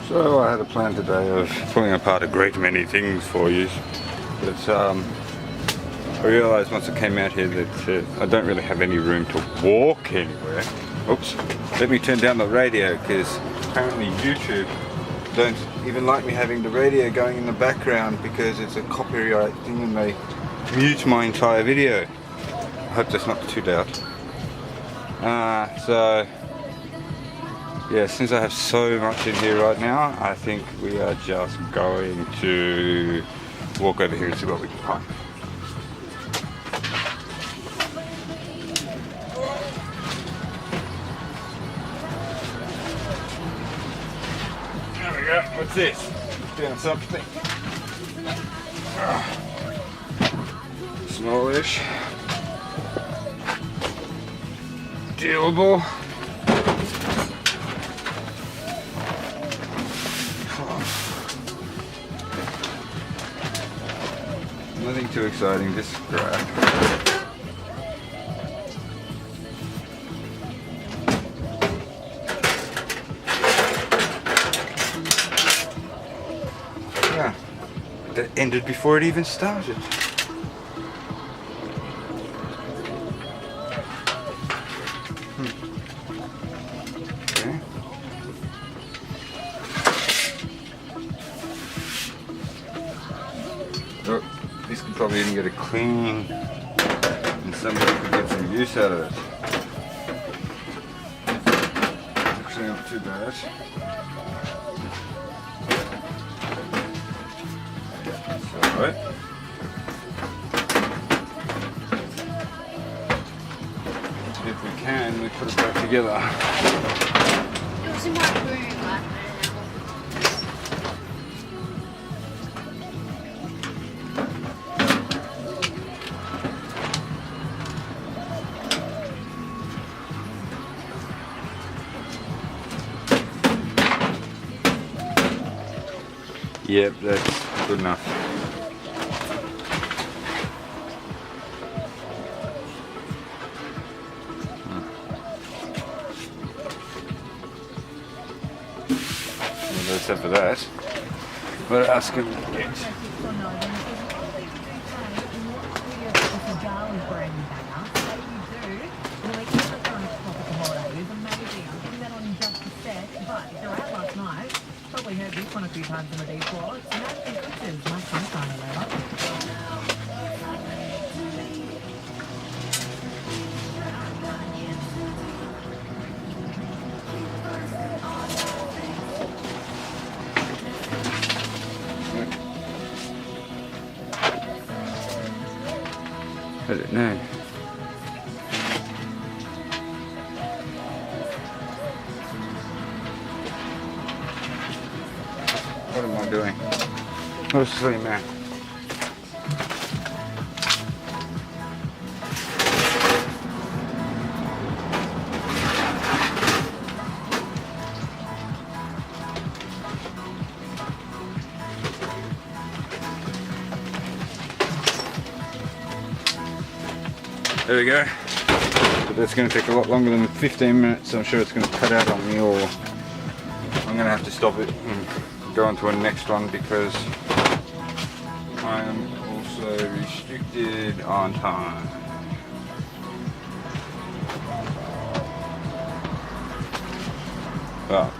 So I had a plan today of pulling apart a great many things for you, but I realised once I came out here that I don't really have any room to walk anywhere. Oops, let me turn down the radio because apparently YouTube don't even like me having the radio going in the background because it's a copyright thing and they mute my entire video. I hope that's not too loud. So yeah, since I have so much in here right now, I think we are just going to walk over here and see what we can find. There we go. What's this? Doing something. Smallish. Dealable. Nothing too exciting, just scrap. Yeah, that ended before it even started. Okay. Oh, this could probably even get a clean and somebody could get some use out of it. Actually not too bad. So, if we can, we put it back together. It was in my room. Yep, that's good enough. Well, that's it for that. What else can we get? Probably heard this one a few times in the deep floor. It's American Christians, my sunshine later. I don't know. What am I doing? What a silly man. There we go. But that's going to take a lot longer than 15 minutes, so I'm sure it's going to cut out on me, or I'm going to have to stop it and go on to a next one because I am also restricted on time. Well,